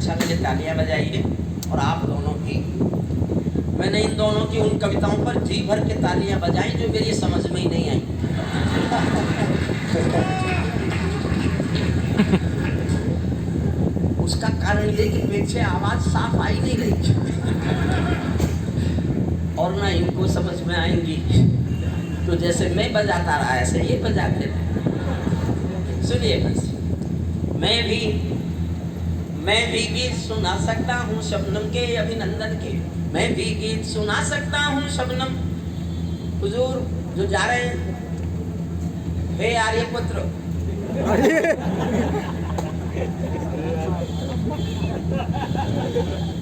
अच्छा लगे तालियां बजाइए। और आप दोनों की, मैंने इन दोनों की उन कविताओं पर जी भर के तालियां बजाई जो मेरी समझ में ही नहीं आई। उसका कारण ये कि पीछे आवाज साफ आई नहीं रही और ना इनको समझ में आएंगी, तो जैसे मैं बजाता रहा ऐसे ये बजाते रहे। सुनिए बस, मैं भी गीत सुना सकता हूँ शबनम के अभिनंदन के, मैं भी गीत सुना सकता हूँ शबनम। हुजूर जो जा रहे हैं, हे आर्यपुत्र,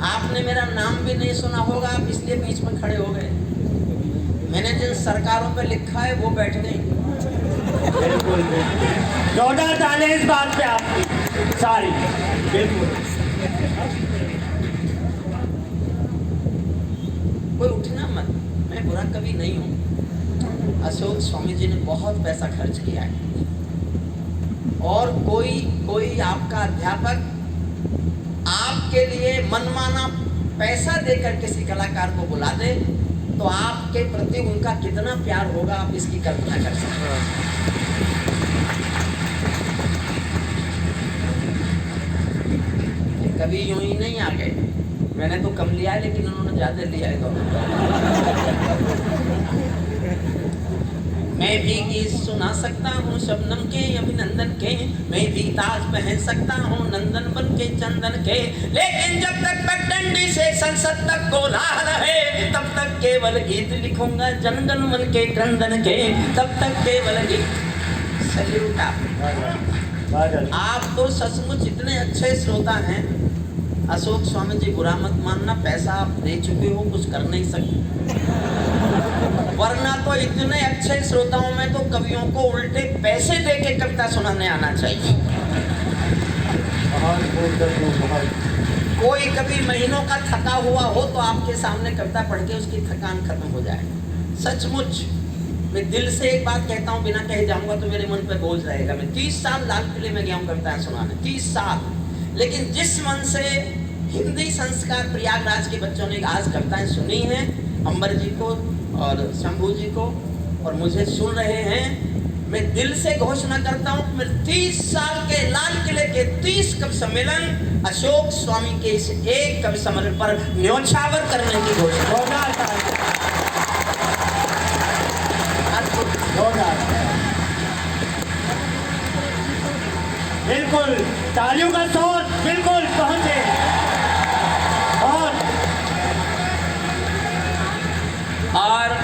आपने मेरा नाम भी नहीं सुना होगा, आप इसलिए बीच में खड़े हो गए। मैंने जिन सरकारों पे लिखा है वो बैठ गई। बिल्कुल जोरदार तालियां इस बात पे आपकी सारी। बिल्कुल कोई उठना मत, मैं बुरा कवि नहीं हूँ। अशोक स्वामी जी ने बहुत पैसा खर्च किया है और कोई आपका अध्यापक आपके लिए मनमाना पैसा देकर किसी कलाकार को बुला दे तो आपके प्रति उनका कितना प्यार होगा, आप इसकी कल्पना कर सकते हैं। कभी यूं ही नहीं आ गए, मैंने तो कम लिया है लेकिन उन्होंने ज्यादा लिया है। मैं भी गीत सुना सकता हूँ शबनम के अभिनंदन के, मैं भी ताज पहन सकता हूँ नंदन बन के चंदन के, लेकिन जब तक पगडंडी से संसद तक कोलाहल है तब तक केवल गीत लिखूंगा जनगण मन के क्रंदन के, तब तक केवल गीत। सल्यूट आप तो सचमुच इतने अच्छे श्रोता हैं। अशोक स्वामी जी बुरा मत मानना, पैसा आप दे चुके हो, कुछ कर नहीं सकते, वरना तो इतने अच्छे श्रोताओं में तो कवियों को उल्टे पैसे दे के कविता सुनाने आना चाहिए। कोई कभी महीनों का थका हुआ हो तो आपके सामने कविता पढ़ के उसकी थकान खत्म हो जाए। सचमुच मैं दिल से एक बात कहता हूँ, बिना कहे जाऊंगा तो मेरे मन पे बोझ रहेगा। मैं 30 साल लाल किले में गया हूँ कविताएं सुनाने, 30 साल, लेकिन जिस मन से हिंदी संस्कार प्रयागराज के बच्चों ने आज कविताएं सुनी हैं, अंबर जी को और शंभू जी को और मुझे सुन रहे हैं, मैं दिल से घोषणा करता हूँ मैं 30 साल के लाल किले के 30 कवि सम्मेलन अशोक स्वामी के इस एक कवि सम्मेलन पर न्योछावर करने की घोषणा। बिल्कुल तालियों का शोर बिल्कुल पहुंचे। और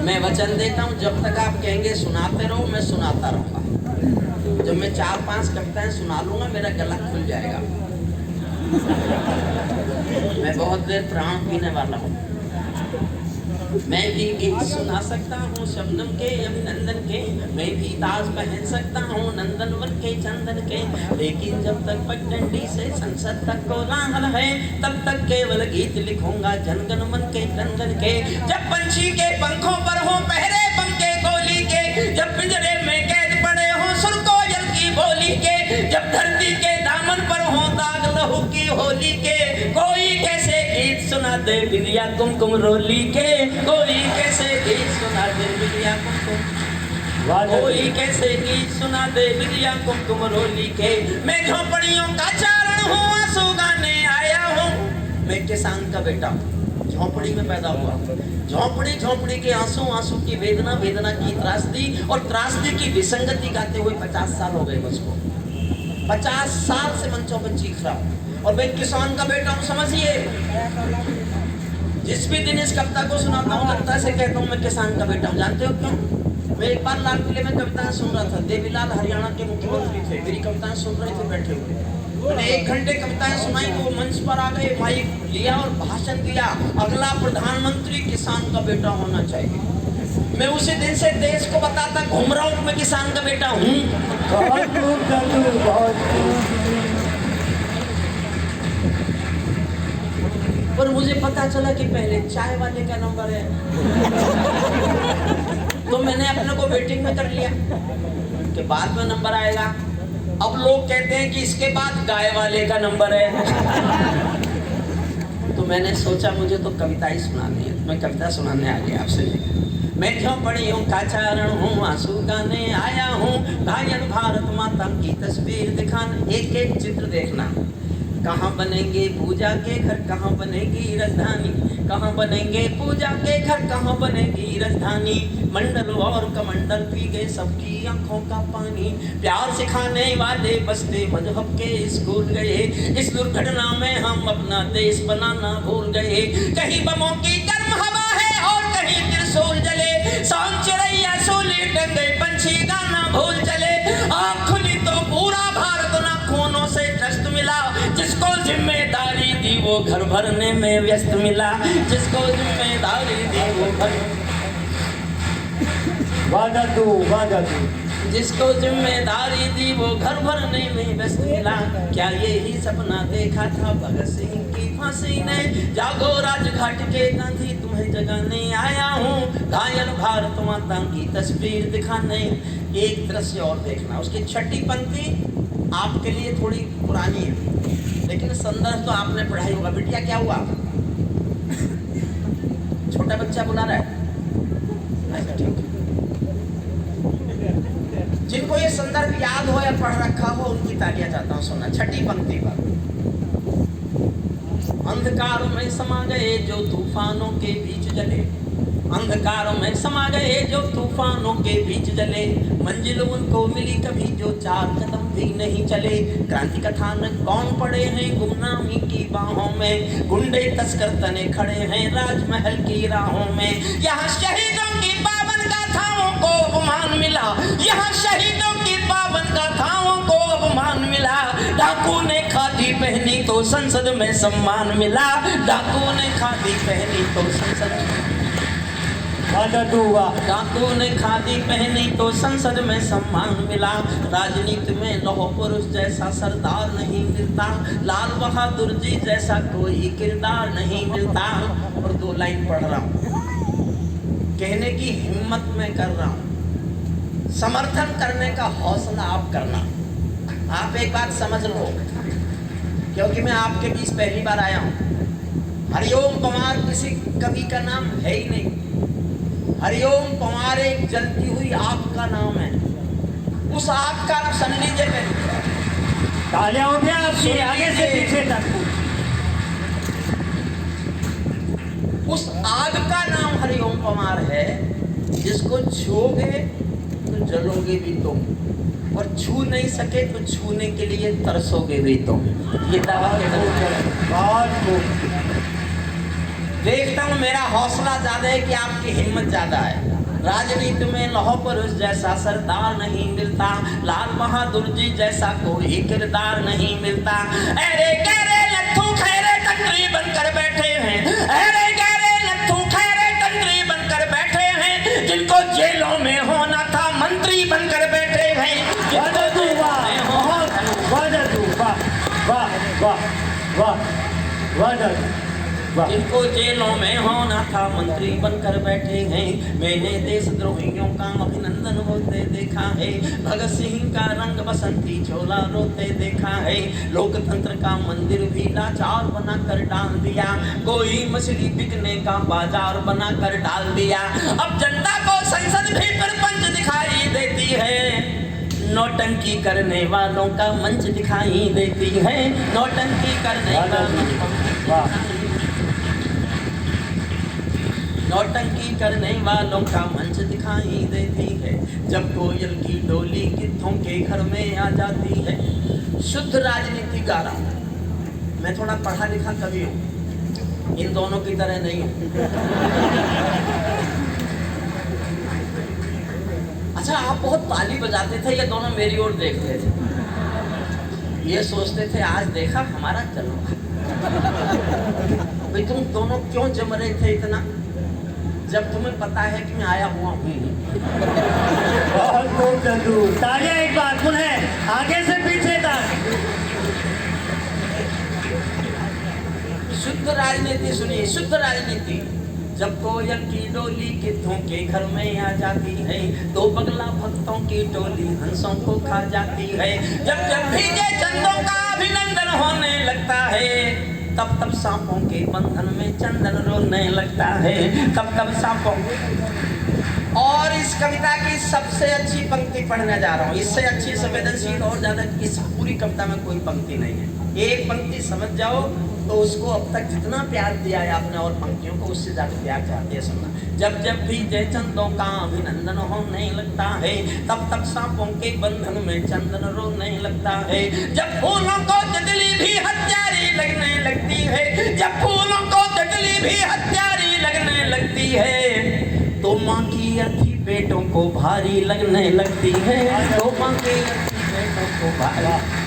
मैं वचन देता हूँ जब तक आप कहेंगे सुनाते रहो मैं सुनाता रहूंगा। जब मैं 4-5 कविताएं सुना लूंगा मेरा गला खुल जाएगा। मैं बहुत देर प्राण पीने वाला हूँ। मैं भी गीत सुना सकता हूँ शबनम के अभिनंदन के, मैं भी ताज पहन सकता हूँ नंदन वन के चंदन के, लेकिन जब तक पगडंडी से संसद तक कोलाहल है तब तक केवल गीत लिखूंगा जनगण मन के क्रंदन के। जब पंछी के पंखों पर हो पहरे पंखे गोली के, जब पिंजरे में कैद पड़े हो सुर कोयल की बोली के, जब धरती के दामन पर हो दाग लहू की होली के, कोई कैसे गीत सुना दे बिंदिया कुमकुम रोली के, कोई कैसे गीत सुना दे बिंदिया कुमकुम, कोई कैसे गीत सुना दे बिंदिया कुमकुम रोली के। मैं झोपड़ियों का चारण हूँ आंसू गाने आया हूँ, मैं किसान का बेटा हूँ, झोपड़ी में पैदा हुआ, झोपड़ी के आंसू आंसू की वेदना, वेदना की त्रासदी और त्रासदी की विसंगति गाते हुए 50 साल हो गए मुझको। 50 साल से मंचों पर चीख रहा हूँ और मैं किसान का बेटा हूँ, समझिए। जिस भी दिन इस कविता को सुनाता हूँ कविता से कहता हूँ मैं किसान का बेटा हूँ। जानते हो क्यों? मैं एक बार लाल किले में कविताएं सुन रहा था, देवीलाल हरियाणा के मुख्यमंत्री थे, मेरी कविताएं सुन रहे थे बैठे हुए। मैंने 1 घंटे कविताएं सुनाई तो वो मंच पर आ गए, माइक लिया और भाषण दिया, अगला प्रधानमंत्री किसान का बेटा होना चाहिए। मैं उसी दिन से देश को बताता घूम रहा हूँ मैं किसान का बेटा हूँ। पर मुझे पता चला कि पहले चाय वाले का नंबर है तो मैंने अपने को वेटिंग में कर लिया कि बाद में नंबर आएगा। अब लोग कहते हैं कि इसके बाद गाय वाले का नंबर है। तो मैंने सोचा मुझे तो कविता ही सुनानी है, मैं कविता सुनाने आ गया आपसे। मैं क्यों पढ़ियों का चारण हूँ, आंसू गाने आया हूँ, घायल भारत माता की तस्वीर दिखाने। एक एक चित्र देखना, कहाँ बनेंगे पूजा के घर, कहाँ बनेगी राजधानी, कहाँ बनेंगे पूजा के घर, कहाँ बनेगी राजधानी। मंडल और कमंडल पी गए सबकी आंखों का पानी, प्यार सिखाने वाले बसते मजहब के स्कूल गए। इस दुर्घटना में हम अपना देश बनाना भूल गए। कहीं बमों की गर्म हवा है और कहीं त्रिशूल जले, सांप चिड़ैया सोले टंगे पंछी गाना भूल चले। आँख खुली तो पूरा भारत ना खूनों से त्रस्त मिला, जिसको जिम्मेदारी दी वो घर भरने में व्यस्त मिला, जिसको जिम्मेदारी दी वो घर, जिसको जिम्मेदारी दी वो घर भरने में व्यस्त मिला। क्या यही सपना देखा था भगत सिंह की फांसी ने, जागो राजघाट के गांधी तुम्हें जगाने आया हूँ, घायल भारत माता की तस्वीर दिखाने। एक दृश्य और देखना, उसकी छठी पंक्ति आपके लिए थोड़ी पुरानी है, लेकिन संदर्भ तो आपने पढ़ाई होगा। बिटिया क्या हुआ? छोटा बच्चा बुला रहा है। अच्छा ठीक है। जिनको ये संदर्भ याद हो या पढ़ रखा हो उनकी तालियां चाहता हूं सुनना। छठी पंक्ति पर, अंधकार में समा गए जो तूफानों के बीच जले, अंधकार में समा गए जो तूफानों के बीच जले, मंजिल उनको मिली कभी जो चार कदम भी नहीं चले। क्रांति कथानक कौन पड़े हैं गुमनामी की बाहों में, गुंडे तस्कर तने खड़े हैं राजमहल की राहों में। यहाँ शहीदों की पावन गाथाओं को अपमान मिला, यहाँ शहीदों की पावन गाथाओं को अपमान मिला। डाकू ने खादी पहनी तो संसद में सम्मान मिला, डाकू ने खादी पहनी तो संसद में, डाकू ने खादी पहनी तो संसद में सम्मान मिला। राजनीति में लौह पुरुष जैसा सरदार नहीं मिलता, लाल बहादुर जी जैसा कोई किरदार नहीं मिलता। और दो लाइन पढ़ रहा हूँ, कहने की हिम्मत मैं कर रहा हूँ, समर्थन करने का हौसला आप करना। आप एक बात समझ लो, क्योंकि मैं आपके बीच पहली बार आया हूँ। हरिओम पंवार किसी कवि का नाम है ही नहीं। हरिओम पंवार एक जलती हुई आग का नाम है। उस आग का सुन लीजिए पहले, तालियां उठे आपकी आगे से पीछे तक। उस आग का नाम हरिओम पंवार है, जिसको छूओगे तो जलोगे भी तुम, और छू नहीं सके तो छूने के लिए तरसोगे भी तुम। ये दावा देखता हूँ, मेरा हौसला ज्यादा है कि आपकी हिम्मत ज्यादा है। राजनीति में लौह पुरुष जैसा सरदार नहीं मिलता, लाल बहादुर जी जैसा कोई किरदार नहीं मिलता। अरे गहरे लट्ठू खैरे टंगरी बनकर बैठे हैं, अरे गहरे लट्ठू खैरे टंगरी बनकर बैठे हैं, जिनको जेलों में होना था मंत्री बनकर बैठे हैं। जिनको जेलों में होना था मंत्री बनकर बैठे हैं। मैंने देशद्रोहियों का अभिनंदन होते देखा है, भगत सिंह का रंग बसंती चोला रोते देखा है। लोकतंत्र का मंदिर भी लाचार बना कर डाल दिया, कोई मछली बिकने का बाजार बना कर डाल दिया। अब जनता को संसद भी प्रपंच दिखाई देती है, नौटंकी करने वालों का मंच दिखाई देती है, नौटंकी करने वालों का, नौटंकी करने वालों का मंच दिखाई देती है। जब कोयल की डोली गिद्धों के घर में आ जाती है। शुद्ध राजनीति गा रहा हूं, मैं थोड़ा पढ़ा लिखा कवि हूं, इन दोनों की तरह नहीं हूं। अच्छा, आप बहुत ताली बजाते थे, ये दोनों मेरी ओर देखते थे, ये सोचते थे आज देखा हमारा जलवा। भाई तुम दोनों क्यों जम रहे थे इतना, जब तुम्हें पता है कि मैं आया हुआ हूँ। बहुत खूब चंदू, तालियां एक बार पुनः आगे से पीछे तक। शुद्ध राजनीति सुनिए, शुद्ध राजनीति। जब कोयल की डोली गिद्धों के घर में आ जाती है, तो बगला भक्तों की टोली हंसों को खा जाती है। जब जब भीगे चंदों का अभिनंदन होने लगता है, तब तब सांपों के बंधन में चंदन रोने लगता है, तब तब सांपों। और इस कविता की सबसे अच्छी पंक्ति पढ़ने जा रहा हूँ, इससे अच्छी संवेदनशील और ज्यादा इस पूरी कविता में कोई पंक्ति नहीं है। एक पंक्ति समझ जाओ तो उसको अब तक जितना प्यार दिया है आपने और पंक्तियों को, उससे ज्यादा प्यार चाहती है सुनना। जब जब भी जय चंदों का अभिनंदन होने लगता है, तब तब सांपों के बंधन में चंदन रोने लगता है। जब फूलों को तितली भी हत्यारी लगने लगती है, जब फूलों को तितली भी हत्यारी लगने लगती है, तो माँ की अर्थी पेटों को भारी लगने लगती है, तो माँ की अर्थी पेटों को भारी,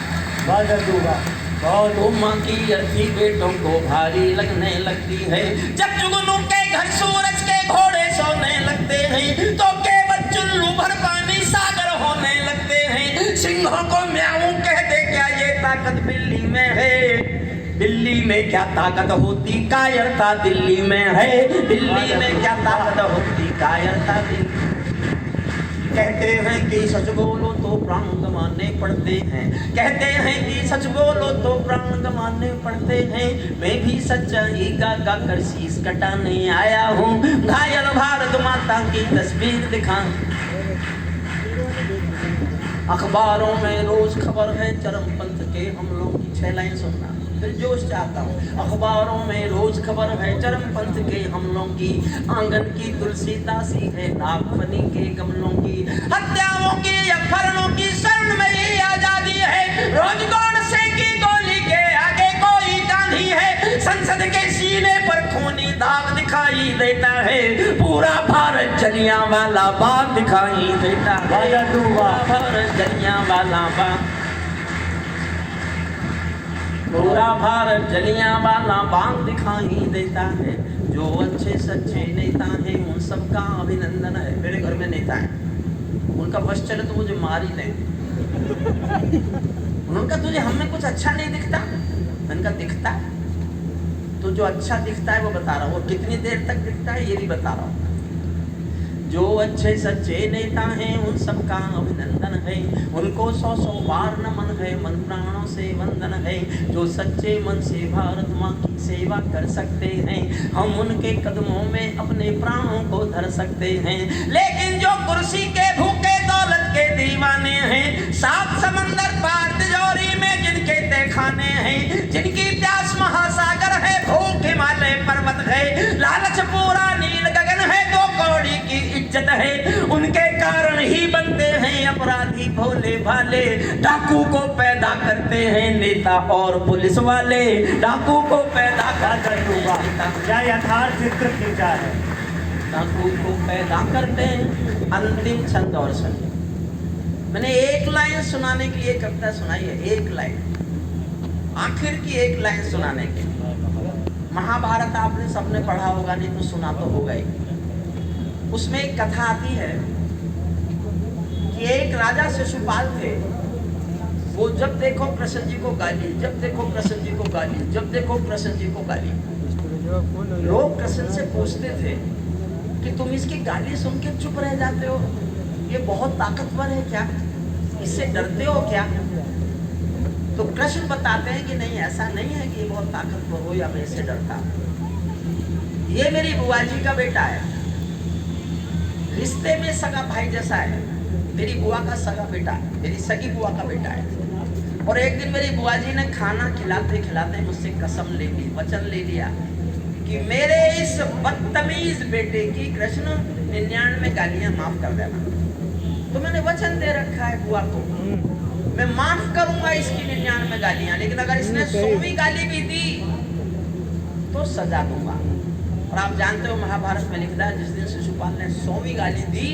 तो माँ की अर्थी पेटों को भारी लगने लगती है। जब जुगनू के घर सूरज के घोड़े सोने लगते हैं, तो केवल चुल्लू भर पानी सागर होने लगते हैं। सिंहों को म्याऊं कह दे क्या ये ताकत बिल्ली में है, दिल्ली में क्या ताकत होती कायरता दिल्ली में है, दिल्ली में क्या ताकत होती कायरता दिल्ली। कहते हैं कि सच बोलो तो प्राण गंवाने पड़ते हैं, कहते हैं कि सच बोलो तो प्राण गंवाने पड़ते हैं। मैं भी सच्चाई गा गा कर शीश कटाने आया हूँ, घायल भारत माता की तस्वीर दिखा। अखबारों में रोज खबर है चरमपंथ के हमलों की, 6 लाइन सुनना फिर जोश चाहता हूँ। अखबारों में रोज खबर है चरमपंथ के हमलों की, आंगन की तुलसी दासी है नागफनी के गमलों की। हत्याओं की अपहरणों की शरण में ही आजादी है, रोज कौन से की गोली के आगे कोई गांधी है। संसद के सीने पर खूनी दाग दिखाई देता है, पूरा भारत जलियांवाला बाग दिखाई देता है, पूरा भारत जलियांवाला बाग, पूरा भारत जलियांवाला बाग दिखाई देता है। जो अच्छे सच्चे नेता हैं उन सबका अभिनंदन है। मेरे घर में नेता है, उनका बस चले तो मुझे मार ही ले। उनका तुझे हमें कुछ अच्छा नहीं दिखता, उनका दिखता है तो जो अच्छा दिखता है वो बता रहा हूँ, वो कितनी देर तक दिखता है ये भी बता रहा हूँ। जो अच्छे सच्चे नेता हैं उन सबका अभिनंदन है, उनको 100-100 बार नमन है, मन प्राणों से वंदन है। जो सच्चे मन से भारत माँ की सेवा कर सकते हैं, हम उनके कदमों में अपने प्राणों को धर सकते हैं। लेकिन जो कुर्सी के भूखे दौलत के दीवाने हैं, 7 समंदर पार तिजोरी में जिनके तहखाने हैं, जिनकी प्यास महासागर है, भूख हिमालय पर्वत है, लालच पूरा नील गगन है, 2 कौड़ी की इज्जत है, उनके कारण ही बनते हैं अपराधी भोले भाले। डाकू को पैदा करते हैं नेता और पुलिस वाले, डाकू को पैदा करते हैं, क्या यथार्थ चित्र खींचा है। डाकू को पैदा करते हैं। अंतिम छंद और छंद मैंने 1 लाइन सुनाने के लिए कविता सुनाई है, 1 लाइन, आखिर की 1 लाइन सुनाने के। महाभारत आपने सबने पढ़ा होगा, नहीं तो सुना तो होगा ही। उसमें एक कथा आती है कि एक राजा शिशुपाल थे, वो जब देखो कृष्ण जी को गाली, जब देखो कृष्ण जी को गाली, जब देखो कृष्ण जी को गाली। लोग कृष्ण से पूछते थे कि तुम इसकी गाली सुन के चुप रह जाते हो, ये बहुत ताकतवर है क्या, इससे डरते हो क्या? तो कृष्ण बताते हैं कि नहीं, ऐसा नहीं है कि ये बहुत ताकतवर हो या मैं इससे डरता। ये मेरी बुआ जी का बेटा है, रिश्ते में सगा भाई जैसा है, मेरी बुआ का सगा बेटा है, मेरी सगी बुआ का बेटा है। और एक दिन मेरी बुआ जी ने खाना खिलाते खिलाते मुझसे कसम ले ली, वचन ले लिया कि मेरे इस बदतमीज बेटे की कृष्ण 99 गालियां माफ कर देना। तो मैंने वचन दे रखा है बुआ को, मैं माफ करूंगा इसकी 99 गालियां, लेकिन अगर इसने 100वीं गाली भी दी तो सजा दूंगा। और आप जानते हो महाभारत में लिखता है जिस दिन शिशुपाल ने 100वीं गाली दी,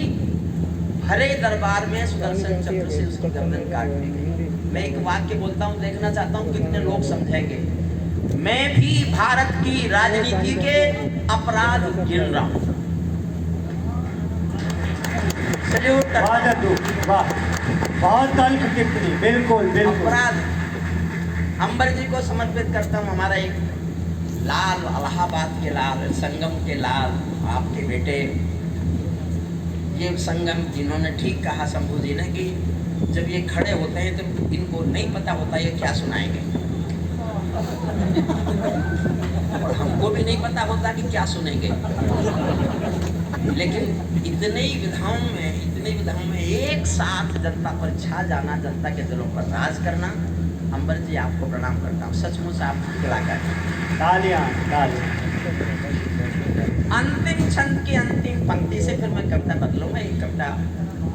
भरे दरबार में सुदर्शन चक्र से उसकी गर्दन काट दी गई। मैं एक वाक्य बोलता हूँ, देखना चाहता हूँ कितने लोग समझेंगे। मैं भी भारत की राजनीति के अपराध गिन रहा हूँ। बहुत तल्ख टिप्पणी, बिल्कुल बिल्कुल। अपराध अंबर जी को समर्पित करता हूँ। हमारा एक लाल, इलाहाबाद के लाल, संगम के लाल, आपके बेटे, ये संगम जिन्होंने ठीक कहा शंभू जी ने कि जब ये खड़े होते हैं तो इनको नहीं पता होता ये क्या सुनाएंगे, और हमको भी नहीं पता होता कि क्या सुनेंगे। लेकिन इतने ही विधाओं में एक साथ जनता पर छा जाना, जनता के दिलों पर राज करना। अंबर जी आपको प्रणाम करता हूँ, सचमुच आप कलाकार हैं। तालियां तालियां। अंतिम छंद की अंतिम पंक्ति से फिर मैं कविता बदलूंगा। एक कविता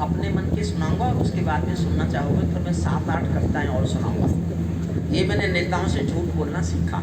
अपने मन की सुनाऊंगा और उसके बाद में सुनना चाहोगे फिर मैं 7-8 कविताएं और सुनाऊंगा। ये मैंने नेताओं से झूठ बोलना सीखा।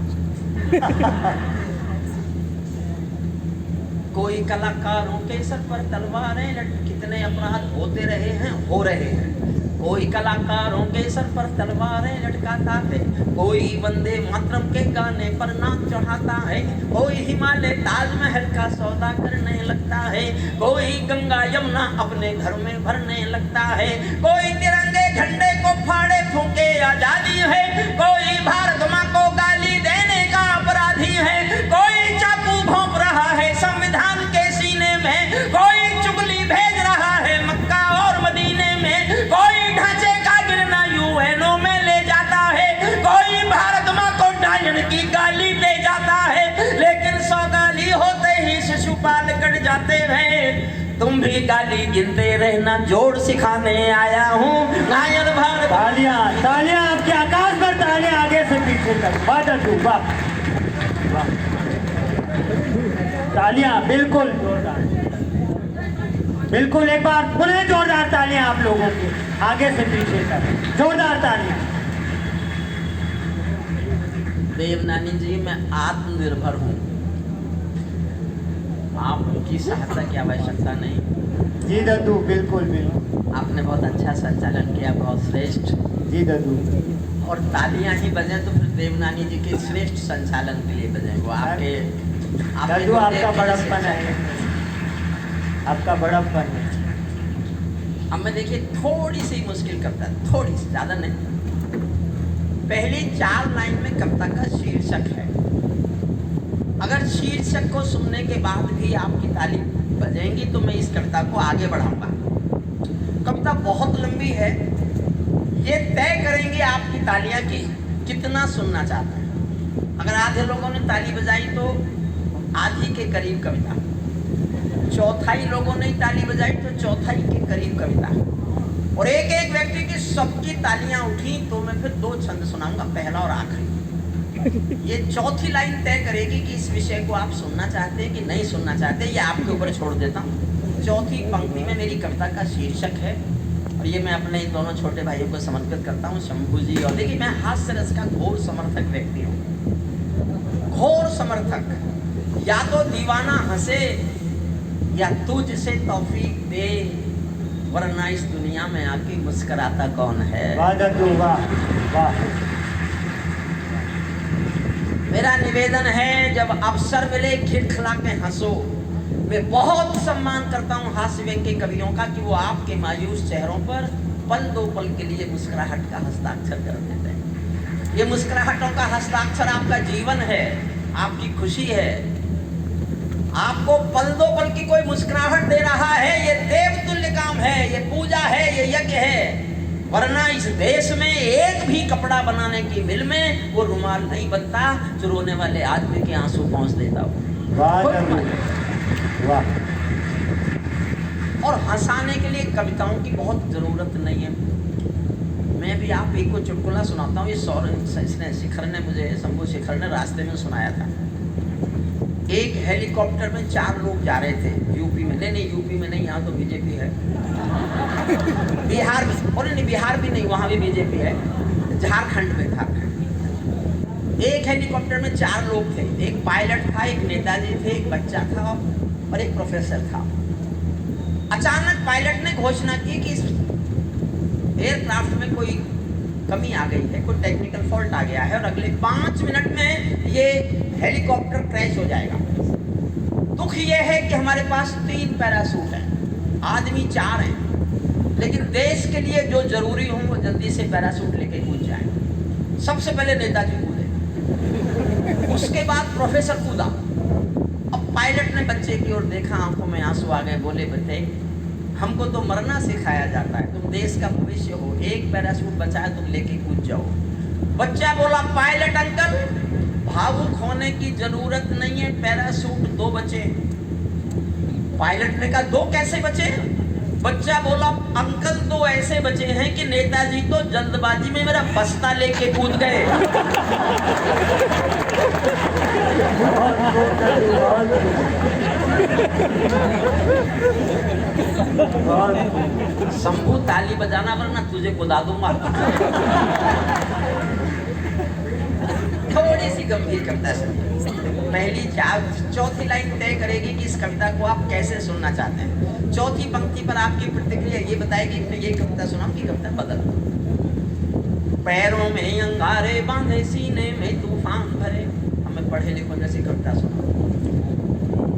कोई कलाकारों के सर पर तलवारें कितने अपराध होते रहे हैं, हो रहे हैं। कोई कलाकारों के सर पर तलवारें लटकाता है, कोई वंदे मातरम के गाने पर नाच चढ़ाता है, कोई हिमालय ताजमहल का सौदा करने लगता है, कोई गंगा यमुना अपने घर में भरने लगता है, कोई तिरंगे झंडे को फाड़े फूंके आजादी है, कोई भारत माँ को गाली देने का अपराधी है, कोई चाकू भोंक रहा है संविधान के सीने में, कोई चुगली भेज रहा है मक्का और मदीने में, कोई ढांचे का गिरना यूएनओ में ले जाता है, कोई भारत माँ को डायन की गाली दे जाता है, लेकिन 100 गाली होते ही शिशुपाल कट जाते हैं। तुम भी गाली गिनते रहना, जोड़ सिखाने आया हूँ नायर भारत। तालियां तालियां आपके आकाश पर तालियां आगे से पीछे तक। वाह वाह, तालियां बिल्कुल जोरदार, बिल्कुल एक बार पुनः जोरदार तालियां आप लोगों की आगे से पीछे तक, जोरदार तालियां। देवनानी जी मैं आत्मनिर्भर हूँ, आपकी सहायता की आवश्यकता नहीं। जी दद्दू, बिल्कुल बिल्कुल, आपने बहुत अच्छा संचालन किया, बहुत श्रेष्ठ। जी दद्दू, और तालियां ही बजे तो फिर देवनानी जी के श्रेष्ठ संचालन के लिए बजे। वो आपके दद्दू आपका बड़प्पन है, आपका बड़प्पन है। अब मैं देखिए थोड़ी सी मुश्किल कविता, थोड़ी सी, ज्यादा नहीं। पहली 4 लाइन में कविता का शीर्षक है। अगर शीर्षक को सुनने के बाद भी आपकी ताली बजेंगी तो मैं इस कविता को आगे बढ़ाऊंगा। कविता बहुत लंबी है, ये तय करेंगे आपकी तालियां की कितना सुनना चाहते हैं। अगर आधे लोगों ने ताली बजाई तो आधी के करीब कविता, चौथाई लोगों ने ताली बजाई तो चौथाई के करीब कविता, और एक एक व्यक्ति की सबकी तालियां उठी तो मैं फिर 2 छंद सुनाऊंगा, पहला और आखिरी। ये चौथी लाइन तय करेगी कि इस विषय को आप सुनना चाहते हैं कि नहीं सुनना चाहते, ये आपके ऊपर छोड़ देता हूँ। चौथी पंक्ति में मेरी कविता का शीर्षक है और ये मैं अपने दोनों छोटे भाइयों को समर्पित करता हूँ, शंभू जी। और देखिए मैं हास्य रस का घोर समर्थक व्यक्ति हूँ, घोर समर्थक। या तो दीवाना हंसे या तू जिसे तौफीक दे, वरना इस दुनिया में आके मुस्कुराता कौन है। वाह दद्दू, वाह वाह। मेरा निवेदन है जब अवसर मिले खिलखिला के हंसो। मैं बहुत सम्मान करता हूँ हास्य व्यंग्य के कवियों का कि वो आपके मायूस चेहरों पर पल 2 पल के लिए मुस्कुराहट का हस्ताक्षर कर देते हैं। ये मुस्कुराहटों का हस्ताक्षर आपका जीवन है, आपकी खुशी है। आपको पल 2 पल की कोई मुस्कुराहट दे रहा है, ये देवतुल्य काम है, ये पूजा है, ये यज्ञ है। वरना इस देश में एक भी कपड़ा बनाने की मिल में वो रुमाल नहीं बनता जो रोने वाले आदमी के आंसू पहुंच देता हो। वाह दद्दू, वाह। और हंसाने के लिए कविताओं की बहुत जरूरत नहीं है। मैं भी आप एक को चुटकुला सुनाता हूँ। ये शिखर ने मुझे, शंभू शिखर ने रास्ते में सुनाया था। एक हेलीकॉप्टर में 4 लोग जा रहे थे यूपी में, नहीं यूपी में नहीं, यहाँ तो बीजेपी है। बिहार में, और नहीं बिहार भी नहीं, वहाँ भी बीजेपी है। झारखंड में, झारखंड। एक हेलीकॉप्टर में 4 लोग थे, एक पायलट था, एक नेताजी थे, एक बच्चा था और एक प्रोफेसर था। अचानक पायलट ने घोषणा की कि इस एयरक्राफ्ट में कोई कमी आ गई है, कोई टेक्निकल फॉल्ट आ गया है और अगले 5 मिनट में ये हेलीकॉप्टर क्रैश हो जाएगा। दुख ये है कि हमारे पास 3 पैराशूट हैं, आदमी 4 हैं, लेकिन देश के लिए जो जरूरी हो वो जल्दी से पैराशूट लेके कूद जाए। सबसे पहले नेताजी कूदे उसके बाद प्रोफेसर कूदा। अब पायलट ने बच्चे की ओर देखा, आंखों में आंसू आ गए, बोले बेटे हमको तो मरना सिखाया जाता है, तुम देश का भविष्य हो, एक पैराशूट बचा है, तुम लेके कूद जाओ। बच्चा बोला पायलट अंकल भावुक होने की जरूरत नहीं है, पैराशूट 2 बचे। पायलट ने कहा 2 कैसे बचे? बच्चा बोला अंकल 2 ऐसे बचे हैं कि नेताजी तो जल्दबाजी में मेरा बस्ता लेके कूद गए। शंभू ताली बजाना वरना तुझे कुदा दूंगा। थोड़ी सी गंभीर कविता सुनिए। पहली 4 लाइन तय करेगी कि इस कविता को आप कैसे सुनना चाहते हैं। 4थी पंक्ति पर आपकी प्रतिक्रिया ये बताएगी कि ये कविता सुनाओ कि कविता बदल। पैरों में अंगारे बांधे सीने में तूफान भरे, हमें पढ़े लिखो जैसी कविता सुनाओ।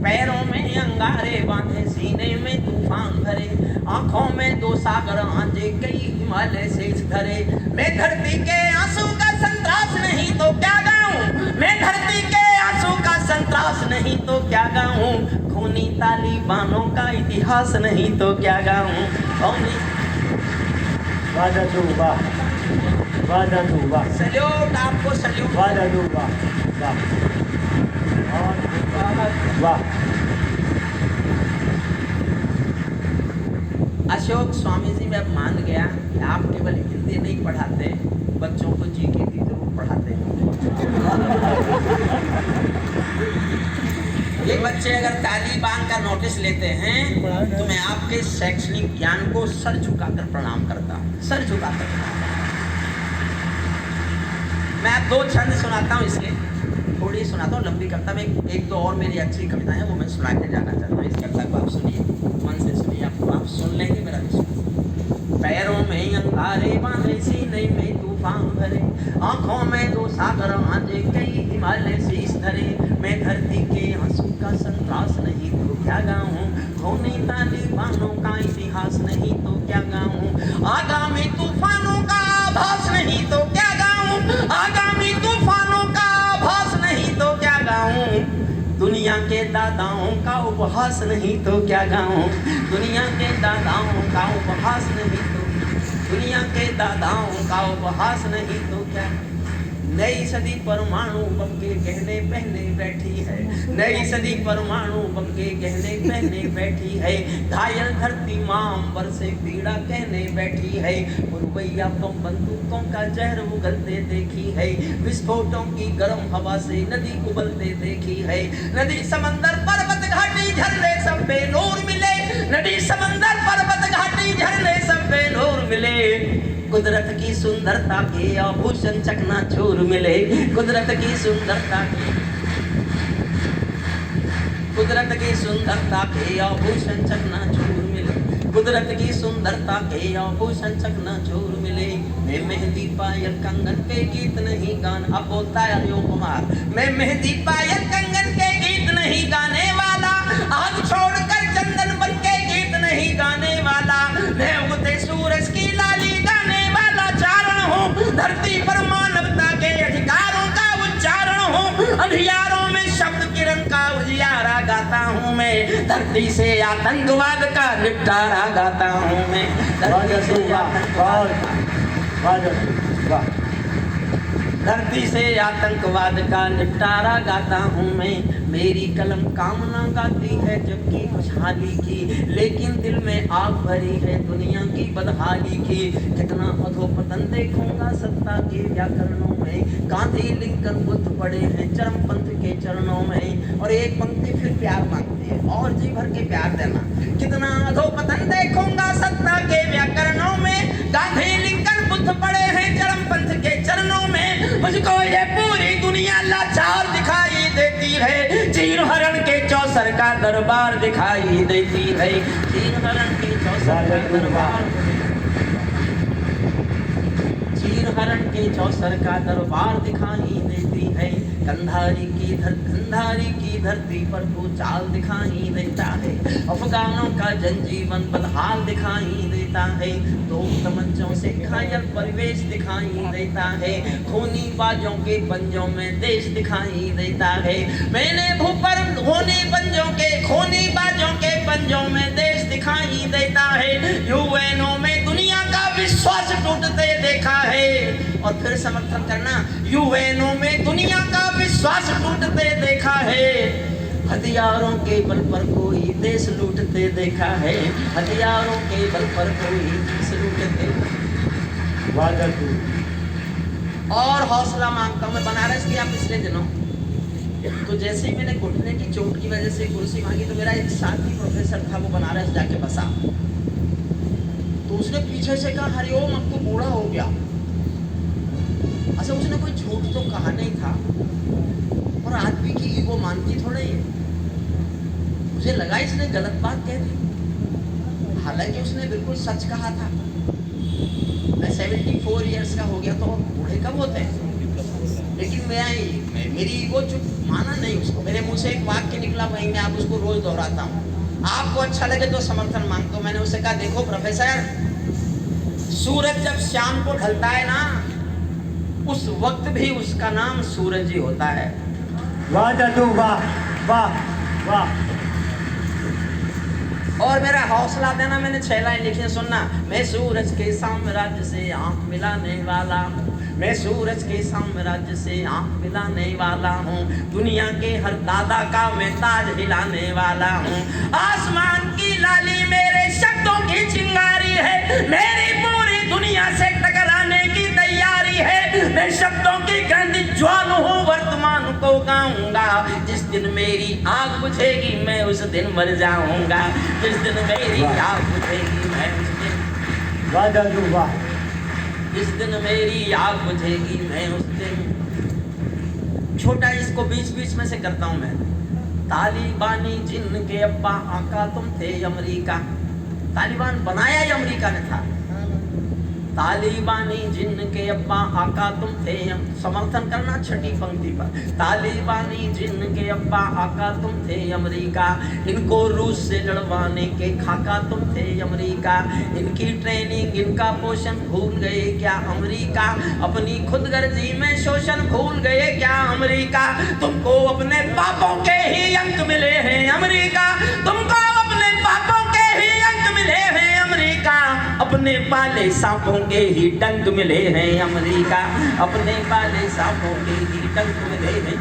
पैरों में अंगारे बांधे सीने में तूफान भरे, आंखों में 2 सागर आंजे कई हिमालय से धरे। मैं धरती के आंसू का संतरास नहीं तो क्या गाऊं, मैं धरती के आंसू का संतरास नहीं तो क्या गाऊं, खूनी तालिबानों का इतिहास नहीं तो क्या गाऊं। सल्यूट आपको, सल्यूट। अशोक स्वामी जी मैं मान गया कि आप केवल हिंदी नहीं पढ़ाते, बच्चों को जीके भी जरूर पढ़ाते हैं। ये बच्चे अगर तालिबान का नोटिस लेते हैं तो मैं आपके शैक्षणिक ज्ञान को सर झुकाकर प्रणाम करता हूँ, सर झुकाकर प्रणाम। मैं आप 2 छंद सुनाता हूँ, इसलिए थोड़ी सुनाता हूँ, लंबी कविता में 1-2 और मेरी अच्छी कविताएं हैं वो मैं सुना के जाना चाहता हूँ। इस कविता को आप सुनिए, मन से सुनिए, आपको आप सुन लेंगे मेरा विश्वास। पैरों में अंगारे बांधे सीने में तूफान भरे, आंखों में 2 सागर आंजे कई हिमालय शीश धरे। मैं धरती के आंसू का संतरास नहीं तो क्या गाऊं, खूनी तालिबानों का इतिहास नहीं तो क्या गाऊं, आगामी तूफानों का आभास नहीं तो क्या गाऊं, आगामी तूफानों का आभास नहीं तो क्या गाऊं, दुनिया के दादाओं का उपहास नहीं तो क्या गाऊं, दुनिया के दादाओं का उपहास नहीं तो, दुनिया के दादाओं का उपहास नहीं तो क्या। नई सदी परमाणु बम के गहने पहने बैठी है, नई सदी परमाणु बम के गहने पहने बैठी है, घायल धरती मां अंबर से पीड़ा कहने बैठी है, पुरवैया बम बंदूकों का जहर उगलते देखी है, विस्फोटों की गर्म हवा से नदी उबलते देखी है, नदी समंदर पर्वत घाटी झरने सब पे नूर मिले, नदी समंदर पर्वत घाटी झरने सब पे नूर मिले, कुदरत की सुंदरता के आभूषण चकनाचूर मिले, कुदरत की सुंदरता के, कुदरत की सुंदरता के आभूषण चकनाचूर मिले, कुदरत की सुंदरता के आभूषण चकनाचूर मिले। मैं मेहंदी पायल कंगन के गीत नहीं गान, अब बोलता है अरियोम कुमार, मैं मेहंदी पायल कंगन के गीत नहीं गाने वाला, आग छोड़कर चंदन बन के गीत नहीं गाने वाला, मैं उगते सूरज की लाली गाने वाला चारण हूँ, धरती पर मानवता के अधिकारों का उच्चारण हूँ, अंधियारों में शब्द किरण का उजियारा गाता हूँ मैं, धरती से आतंकवाद का निपटारा गाता हूँ मैं, धरती से धरती से आतंकवाद का निपटारा गाता हूँ मैं, मेरी कलम कामना गाती है जबकि खुशहाली की, लेकिन दिल में आग भरी है दुनिया की बदहाली की, कितना अधोपतन देखूंगा सत्ता के व्याकरणों में, गांधी लिंकन बुद्ध पड़े हैं चरमपंथ के चरणों में। और एक पंक्ति फिर प्यार मांगती है और जी भर के प्यार देना, कितना अधोपतन देखूंगा सत्ता के व्याकरणों में, गांधी लिंकन बुद्ध पड़े हैं चरमपंथ के चरणों में, मुझको ये पूरी दुनिया लाचार दिखाई देती है, चीर हरण के चौसर का दरबार दिखाई देती है, चीर हरण के चौसर का दरबार, चीर हरण के चौसर का दरबार दिखाई देती है, कंधारी की धरती पर भूचाल दिखाई देता है, अफगानों का जनजीवन बदहाल दिखाई देता देता है, तो तमंचों से घायल परिवेश दिखाई देता है, खूनी बाजों के पंजों में देश दिखाई देता है। मैंने भूपर खूनी पंजों के खूनी बाजों के पंजों में देश दिखाई देता है, यूएनओ में दुनिया का विश्वास टूटते देखा है। और फिर समर्थन करना, यूएनओ में दुनिया का विश्वास टूटते देखा है, हथियारों के बल पर कोई देश लूटते देखा है, हथियारों के बल पर कोई देश लूटते। और हौसला मांगता हूँ मैं। बनारस गया पिछले दिनों, तो जैसे ही मैंने घुटने की चोट की वजह से कुर्सी मांगी, तो मेरा एक साथी प्रोफेसर था, वो बनारस जाके बसा। तो उसने पीछे से कहा, हरिओम अब तो बूढ़ा हो गया। अच्छा, उसने कोई झूठ तो कहा नहीं था, और आदमी की ईगो मानती थोड़ा ही है। मुझे लगा इसने गलत बात कह दी, हालांकि उसने बिल्कुल सच कहा था। मैं 74 इयर्स का हो गया, तो बूढ़े कब होते हैं? लेकिन मेरी ईगो चुप माना नहीं उसको। मेरे मुंह से एक वाक्य निकला, वही मैं आप उसको रोज दोहराता हूँ। आपको अच्छा लगे तो समर्थन मांगता हूँ। मैंने उसे कहा, देखो प्रोफेसर, सूरज जब शाम को ढलता है ना, उस वक्त भी उसका नाम सूरज ही होता है। वाह दादू, वाह वाह वाह। और मेरा हौसला देना, मैंने 6 लाइन लिखी, सुनना। मैं सूरज के साम्राज्य से आंख मिलाने वाला हूँ, मैं सूरज के साम्राज्य से आंख मिलाने वाला हूँ, दुनिया के हर दादा का मैं ताज हिलाने वाला हूँ। आसमान की लाली मेरे शब्दों की चिंगारी है, मेरी पूरी दुनिया से टकराने की तैयारी है। मैं शब्दों की गंदी ज्वाल हूँ, वर्तमान को गाऊंगा। जिस दिन मेरी आग बुझेगी मैं उस दिन मर जाऊंगा, जिस दिन मेरी आग बुझेगी मैं उस दिन। वाह दादू वाह। जिस दिन मेरी आग बुझेगी मैं उस दिन। छोटा इसको बीच बीच में से करता हूं मैं। तालिबानी जिनके अब्बा आका तुम थे अमेरिका, तालिबान बनाया ही अमेरिका ने था। तालिबानी जिनके अब्बा आका तुम थे, समर्थन करना 6ठी पंक्ति पर। तालिबानी जिनके अब्बा आका तुम थे अमेरिका, इनको रूस से लड़वाने के खाका तुम थे अमेरिका। इनकी ट्रेनिंग इनका पोषण भूल गए क्या अमेरिका, अपनी खुदगर्जी में शोषण भूल गए क्या अमेरिका। तुमको अपने पापों के ही अंक मिले हैं अमेरिका, तुमको अपने पापों के ही अंक मिले हैं अमेरिका। अपने पाले सांपों के ही डंक मिले हैं अमेरिका, अपने पाले सांपों के ही डंक मिले हैं।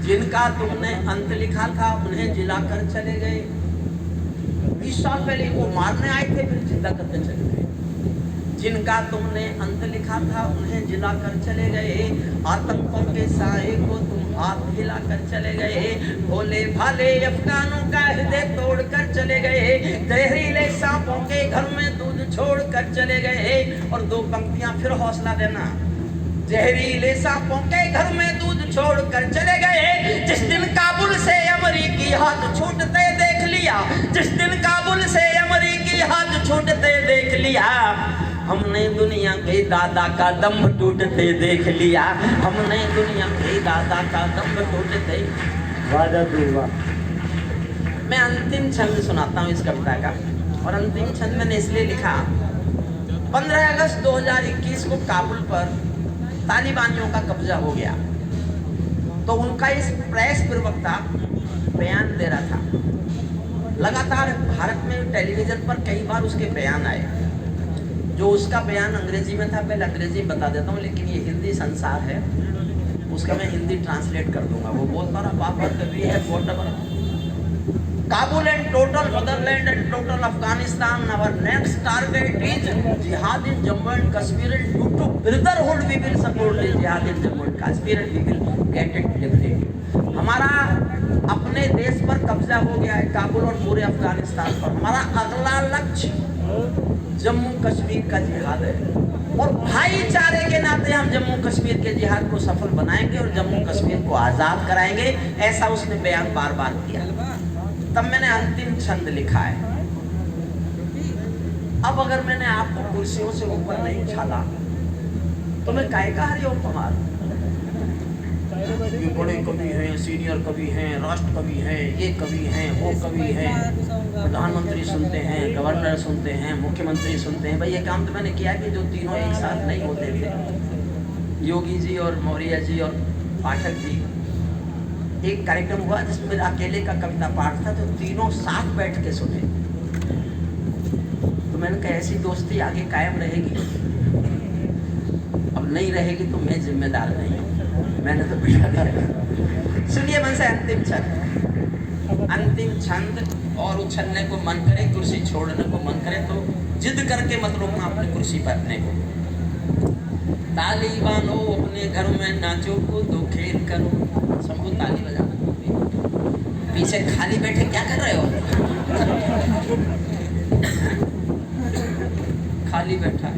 जिनका तुमने अंत लिखा था उन्हें जिलाकर चले गए। 20 साल पहले वो मारने आए थे, फिर जिंदा करते चले गए। जिनका तुमने अंत लिखा था उन्हें जिलाकर चले गए, आतंकों के साए को तुम हाथ हिलाकर चले गए। भोले भाले अफगानों का हृदय तोड़ कर चले गए, जहरीले सांपों के घर में दूध छोड़ कर चले गए। और 2 पंक्तियां फिर हौसला देना। जहरीले सांपों के घर में दूध छोड़ कर चले गए। जिस दिन काबुल से अमेरिकी हाथ छूटते देख लिया, जिस दिन काबुल से अमेरिकी हाथ छूटते देख लिया, हमने दुनिया के दादा का दम टूटते देख लिया, हमने दुनिया के दादा का दम टूटते। मैं अंतिम छंद सुनाता हूँ इस कविता का, और अंतिम छंद मैंने इसलिए लिखा, 15 अगस्त 2021 को काबुल पर तालिबानियों का कब्जा हो गया, तो उनका इस प्रेस प्रवक्ता बयान दे रहा था। लगातार भारत में टेलीविजन पर कई बार उसके बयान आए। जो उसका बयान अंग्रेजी में था, पहले अंग्रेजी बता देता हूँ, लेकिन ये हिंदी संसार है, उसका मैं हिंदी ट्रांसलेट कर दूंगा। वो बोलता रहा, बाबा कभी है Kabul and total motherland and total Afghanistan, our next target is jihad in Jammu and Kashmir and due to brotherhood we will support the jihad in Jammu and Kashmir and we will get it liberated. हमारा अपने देश पर कब्जा हो गया है, काबुल और पूरे अफगानिस्तान पर। हमारा अगला लक्ष्य जम्मू कश्मीर का जिहाद है, और भाईचारे के नाते हम जम्मू कश्मीर के जिहाद को सफल बनाएंगे और जम्मू कश्मीर को आज़ाद कराएंगे। ऐसा उसने बयान बार बार किया। तब मैंने अंतिम छंद लिखा है। अब अगर मैंने आपको कुर्सियों से ऊपर नहीं उछाला तो मैं काय का हरिओम कुमार। ये बड़े कवि हैं, सीनियर कवि हैं, राष्ट्र कवि हैं, ये कवि हैं, वो कवि हैं, प्रधानमंत्री सुनते हैं, गवर्नर सुनते हैं, मुख्यमंत्री सुनते हैं। भाई ये काम तो मैंने किया कि जो तीनों एक साथ नहीं होते थे, योगी जी और मौर्य जी और पाठक जी। एक कार्यक्रम हुआ जिसमें मेरा अकेले का कविता पाठ था, तो तीनों साथ बैठ के सुने। तो मैंने कहा ऐसी दोस्ती आगे कायम रहेगी, अब नहीं रहेगी तो मैं जिम्मेदार नहीं हूँ। मैंने तो बिठा दिया। सुनिए मन से अंतिम छंद, अंतिम छंद। और उछलने को मन करे, कुर्सी छोड़ने को मन करे तो जिद करके मत रोकना अपनी कुर्सी पर अपने को। ताली बानो अपने घर में, नाचो कूदो खेल करो। सबको ताली बजाना। पीछे खाली बैठे क्या कर रहे हो? खाली बैठा।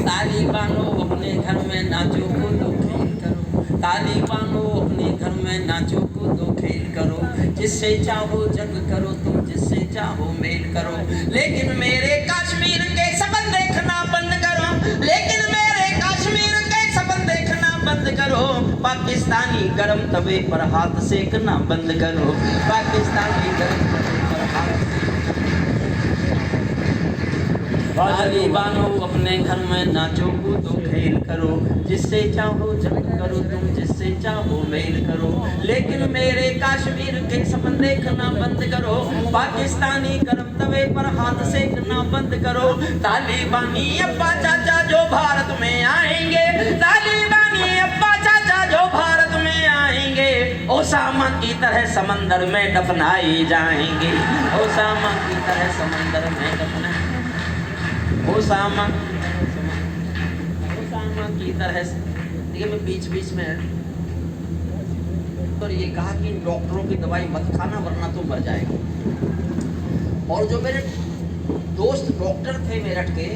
ताली बानो अपने घर में, नाचो कूदो खेल करो। ताली बानो अपने घर में, नाचो कूदो खेल करो। जिससे चाहो जंग करो तुम, जिससे चाहो मेल करो। लेकिन मेरे कश्मीर के सपन देखना बंद करो। लेकिन मेरे कश्मीर के सपन देखना बंद करो। पाकिस्तानी गरम तवे पर हाथ सेकना बंद करो। पाकिस्तानी गरम तवे पर हाथ। ताली बानो अपने घर में, नाचो कूदो खेल करो। जिससे चाहो जंग करो तुम, जिससे चाहो मेल करो। लेकिन मेरे कश्मीर के सपन देखना बंद करो। पाकिस्तानी गरम तवे पर हाथ सेकना बंद करो। तालिबानी अब्बा चाचा जो भारत में आएंगे, तालिबानी अब्बा चाचा जो भारत में आएंगे, ओसामा की तरह समंदर में दफनाए जाएंगे। ओसामा की तरह समंदर में दफनाए। ओसामा की तरह। देखिए मैं बीच बीच में तो ये कहा कि डॉक्टरों की दवाई मत खाना वरना तो मर जाएगा। और जो मेरे दोस्त डॉक्टर थे मेरठ के,